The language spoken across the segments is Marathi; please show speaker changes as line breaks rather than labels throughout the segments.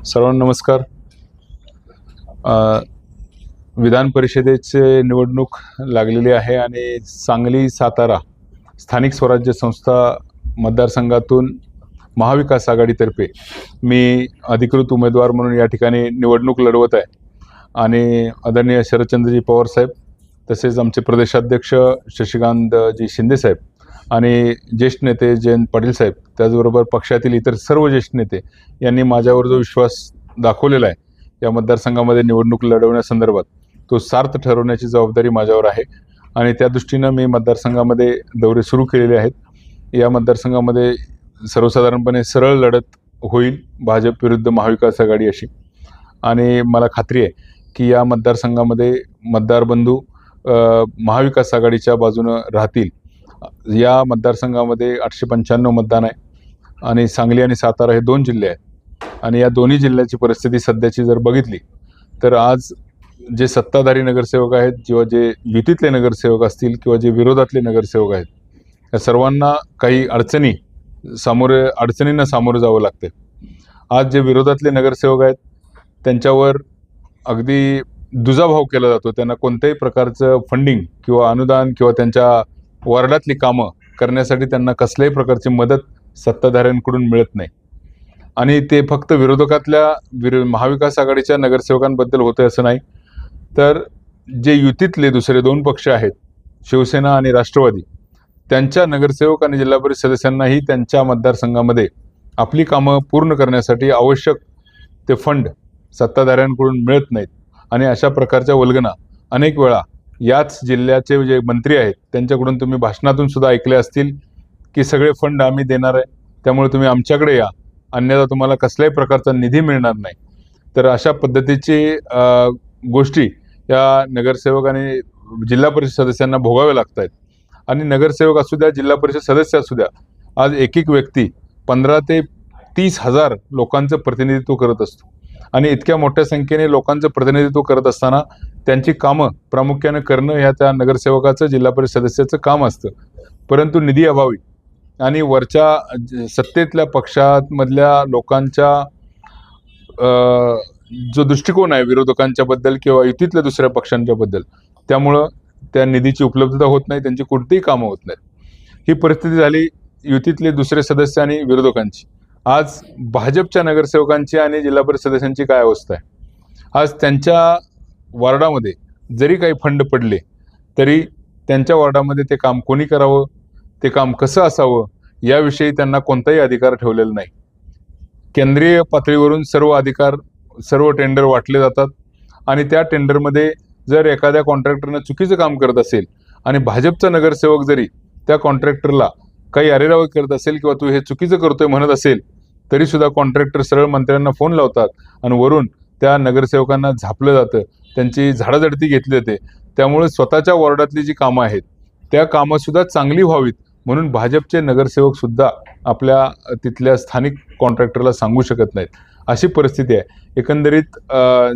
सर्वांना नमस्कार. विधान परिषदेचे निवडणूक लागलेली आहे आणि सांगली सातारा स्थानिक स्वराज्य संस्था मतदारसंघातून महाविकास आघाडीतर्फे मी अधिकृत उमेदवार म्हणून या ठिकाणी निवडणूक लढवत आहे. आणि आदरणीय शरदचंद्रजी पवार साहेब, तसेच आमचे प्रदेशाध्यक्ष शशिकांतजी शिंदे साहेब आणि ज्येष्ठ नेते जयंत पाटील साहेब, त्याचबरोबर पक्षातील इतर सर्व ज्येष्ठ नेते यांनी माझ्यावर जो विश्वास दाखवलेला आहे या मतदारसंघामध्ये निवडणूक लढवण्यासंदर्भात, तो सार्थ ठरवण्याची जबाबदारी माझ्यावर आहे. आणि त्या दृष्टीनं मी मतदारसंघामध्ये दौरे सुरू केलेले आहेत. या मतदारसंघामध्ये सर्वसाधारणपणे सरळ लढत होईल, भाजप विरुद्ध महाविकास आघाडी अशी. आणि मला खात्री आहे की या मतदारसंघामध्ये मतदार बंधू महाविकास आघाडीच्या बाजूनं राहतील. या मतदारसंघामध्ये 895 मतदान आहे आणि सांगली आणि सातारा हे 2 जिल्हे आहेत. आणि या दोन्ही जिल्ह्याची परिस्थिती सध्याची जर बघितली तर आज जे सत्ताधारी नगरसेवक आहेत, किंवा जे युतीतले नगरसेवक असतील किंवा जे विरोधातले नगरसेवक आहेत, या सर्वांना काही अडचणींना सामोरं जावं लागते. आज जे विरोधातले नगरसेवक आहेत त्यांच्यावर अगदी दुजाभाव केला जातो. त्यांना कोणत्याही प्रकारचं फंडिंग किंवा अनुदान किंवा त्यांच्या वार्डातली कामं करण्यासाठी त्यांना कसल्याही प्रकारची मदत सत्ताधाऱ्यांकडून मिळत नाही. आणि ते फक्त विरोधकातल्या महाविकास आघाडीच्या नगरसेवकांबद्दल होतं असं नाही, तर जे युतीतले दुसरे 2 पक्ष आहेत, शिवसेना आणि राष्ट्रवादी, त्यांच्या नगरसेवक आणि जिल्हा परिषद सदस्यांनाही त्यांच्या मतदारसंघामध्ये आपली कामं पूर्ण करण्यासाठी आवश्यक ते फंड सत्ताधाऱ्यांकडून मिळत नाहीत. आणि अशा प्रकारच्या वल्गना अनेक वेळा याच जिल्ह्याचे जे मंत्री आहेत त्यांच्याकडून तुम्ही भाषणातून सुद्धा ऐकले असतील की सगळे फंड आम्ही देणार आहे, त्यामुळे तुम्ही आमच्याकडे या, अन्यथा तुम्हाला कसल्याही प्रकारचा निधी मिळणार नाही. तर अशा पद्धतीची गोष्टी या नगरसेवक आणि जिल्हा परिषद सदस्यांना भोगाव्या लागत आहेत. आणि नगरसेवक असू द्या, जिल्हा परिषद सदस्य असू द्या, आज एक व्यक्ती 15 ते 30 हजार लोकांचं प्रतिनिधित्व करत असतो. आणि इतक्या मोठ्या संख्येने लोकांचं प्रतिनिधित्व करत असताना त्यांची कामं प्रामुख्याने करणं ह्या त्या नगरसेवकाचं, जिल्हा परिषद सदस्याचं काम असतं. परंतु निधी अभावी आणि वरच्या सत्तेतल्या पक्षामधल्या लोकांच्या जो दृष्टिकोन आहे विरोधकांच्या बद्दल किंवा युतीतल्या दुसऱ्या पक्षांच्या बद्दल, त्यामुळं त्या निधीची उपलब्धता होत नाही, त्यांची कोणतीही कामं होत नाहीत. ही परिस्थिती झाली युतीतले दुसरे सदस्य आणि विरोधकांची. आज भाजपच्या नगरसेवकांची आणि जिल्हा परिषद सदस्यांची काय अवस्था आहे? आज त्यांच्या वॉर्डामध्ये जरी काही फंड पडले तरी त्यांच्या वॉर्डामध्ये ते काम कोणी करावं, ते काम कसं असावं, याविषयी त्यांना कोणताही अधिकार ठेवलेला नाही. केंद्रीय पातळीवरून सर्व अधिकार, सर्व टेंडर वाटले जातात. आणि त्या टेंडरमध्ये जर एखाद्या कॉन्ट्रॅक्टरनं चुकीचं काम करत असेल आणि भाजपचा नगरसेवक जरी त्या कॉन्ट्रॅक्टरला काही अरेरावी करत असेल किंवा तू हे चुकीचं करतोय म्हणत असेल, तरी सुद्धा कॉन्ट्रॅक्टर सरळ मंत्र्यांना फोन लावतात आणि वरून त्या नगरसेवकांना झापलं जातं, त्यांची झाडाझडती घेतली जाते. त्यामुळे स्वतःच्या वॉर्डातली जी कामं आहेत त्या कामंसुद्धा चांगली व्हावीत म्हणून भाजपचे नगरसेवक सुद्धा आपल्या तिथल्या स्थानिक कॉन्ट्रॅक्टरला सांगू शकत नाहीत. अशी परिस्थिती आहे. एकंदरीत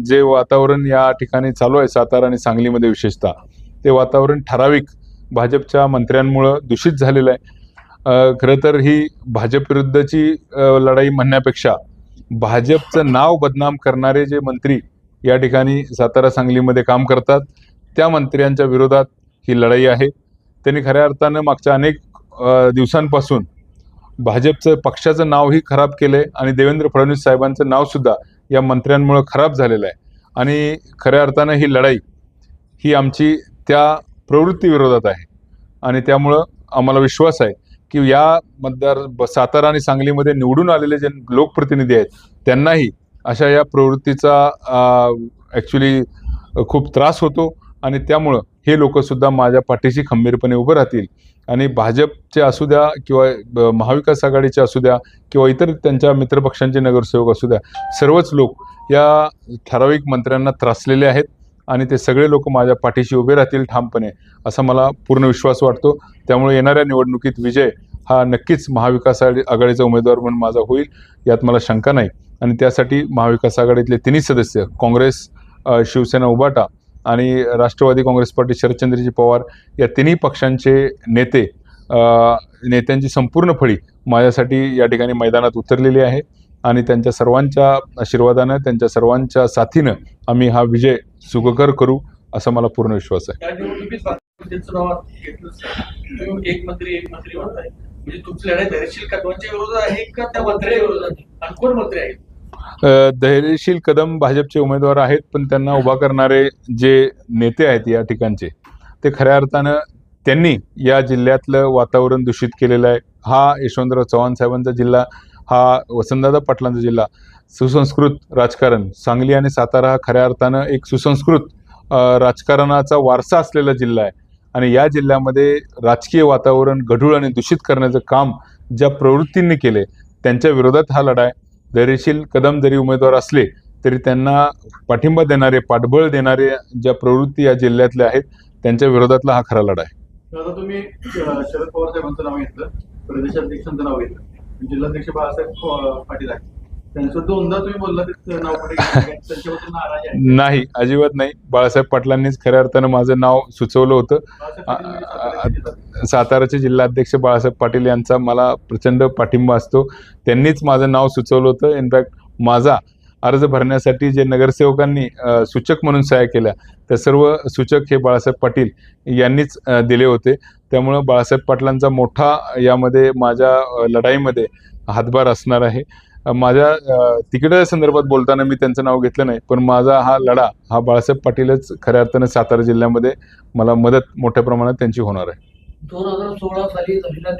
जे वातावरण या ठिकाणी चालू आहे सातारा आणि सांगलीमध्ये विशेषतः, ते वातावरण ठराविक भाजपच्या मंत्र्यांमुळं दूषित झालेलं आहे. खरं तर ही भाजप विरुद्धची लढाई म्हणण्यापेक्षा भाजपचं नाव बदनाम करणारे जे मंत्री या ठिकाणी सातारा सांगलीमध्ये काम करतात, त्या मंत्र्यांच्या विरोधात ही लढाई आहे. त्यांनी खऱ्या अर्थानं मागच्या अनेक दिवसांपासून भाजपचं पक्षाचं नावही खराब केलं आहे आणि देवेंद्र फडणवीस साहेबांचं नावसुद्धा या मंत्र्यांमुळं खराब झालेलं आहे. आणि खऱ्या अर्थानं ही लढाई ही आमची त्या प्रवृत्ती विरोधात आहे. आणि त्यामुळं आम्हाला विश्वास आहे की या सातारा आणि सांगलीमध्ये निवडून आलेले जे लोकप्रतिनिधी आहेत त्यांनाही अशा या प्रवृत्तीचा ॲक्च्युली खूप त्रास होतो. आणि त्यामुळं हे लोकसुद्धा माझ्या पाठीशी खंबीरपणे उभं राहतील. आणि भाजपचे असू द्या किंवा महाविकास आघाडीचे असू द्या किंवा इतर त्यांच्या मित्रपक्षांचे नगरसेवक असू द्या, सर्वच लोक या ठराविक मंत्र्यांना त्रासलेले आहेत. आणि ते सगळे लोक माझ्या पाठीशी उभे राहतील ठामपणे, असा मला पूर्ण विश्वास वाटतो. त्यामुळे येणाऱ्या निवडणुकीत विजय हा नक्कीच महाविकास आघाडीचा उमेदवार म्हणून माझा होईल, यात मला शंका नाही. आणि त्यासाठी महाविकास आघाडीतले 3 सदस्य, काँग्रेस, शिवसेना, उबाटा आणि राष्ट्रवादी काँग्रेस पार्टी शरदचंद्रजी पवार, या 3 पक्षांचे नेत्यांची संपूर्ण फळी माझ्यासाठी या ठिकाणी मैदानात उतरलेली आहे. आणि त्यांच्या सर्वांच्या आशीर्वादानं, त्यांच्या सर्वांच्या साथीनं आम्ही हा विजय सुखकर करू असा मला पूर्ण विश्वास आहे.
त्या निवडणुकीत त्यांचं नाव घेतलंच नाही. तुम्ही एक मंत्री म्हणताय, म्हणजे तुमची लढाई धैर्यशील कदमांच्या विरोधात आहे का त्या मंत्र्याच्या विरोधात? आणि कोण मंत्री आहेत?
धैर्यशील कदम भाजपचे उमेदवार आहेत, पण त्यांना उभा करणारे जे नेते आहेत या ठिकाणचे, ते खऱ्या अर्थानं त्यांनी या जिल्ह्यातलं वातावरण दूषित केलेलं आहे. हा यशवंतराव चव्हाण साहेबांचा जिल्हा, हा वसंतदादा पाटलांचा जिल्हा, सुसंस्कृत राजकारण, सांगली आणि सातारा हा खऱ्या अर्थानं एक सुसंस्कृत राजकारणाचा वारसा असलेला जिल्हा आहे. आणि या जिल्ह्यामध्ये राजकीय वातावरण गढूळ आणि दूषित करण्याचं काम ज्या प्रवृत्तींनी केले, त्यांच्या विरोधात हा लढा आहे. धैर्यशील कदम जरी उमेदवार असले तरी त्यांना पाठिंबा देणारे, पाठबळ देणारे ज्या प्रवृत्ती या जिल्ह्यातल्या आहेत, त्यांच्या विरोधातला हा खरा लढा आहे.
आता तुम्ही शरद पवार साहेबांचं नाव घेतलं, प्रदेशाध्यक्षांचं नाव घेतलं, जिल्हाध्यक्ष बाळासाहेब पाटील आहेत, त्यांचं दोनदा तुम्ही बोलला नाव त्यांच्याबद्दल नाराज आहे?
नाही, अजिबात नाही. बाळासाहेब पाटलांनीच खऱ्या अर्थानं माझं नाव सुचवलं होतं. साताराचे जिल्हाध्यक्ष बाळासाहेब पाटील यांचा मला प्रचंड पाठिंबा असतो. त्यांनीच माझं नाव सुचवलं होतं. इनफॅक्ट माझा अर्ज भरण्यासाठी जे नगरसेवकांनी सूचक म्हणून सह्या केल्या, त्या सर्व सूचक हे बाळासाहेब पाटील यांनीच दिले होते. त्यामुळं बाळासाहेब पाटलांचा मोठा यामध्ये माझ्या लढाईमध्ये हातभार असणार आहे. माझ्या तिकिटाच्या संदर्भात बोलताना मी त्यांचं नाव घेतलं नाही, पण माझा हा लढा हा बाळासाहेब पाटीलच खऱ्या अर्थानं सातारा जिल्ह्यामध्ये मला मदत मोठ्या प्रमाणात त्यांची होणार आहे.
2016 साली झालेल्या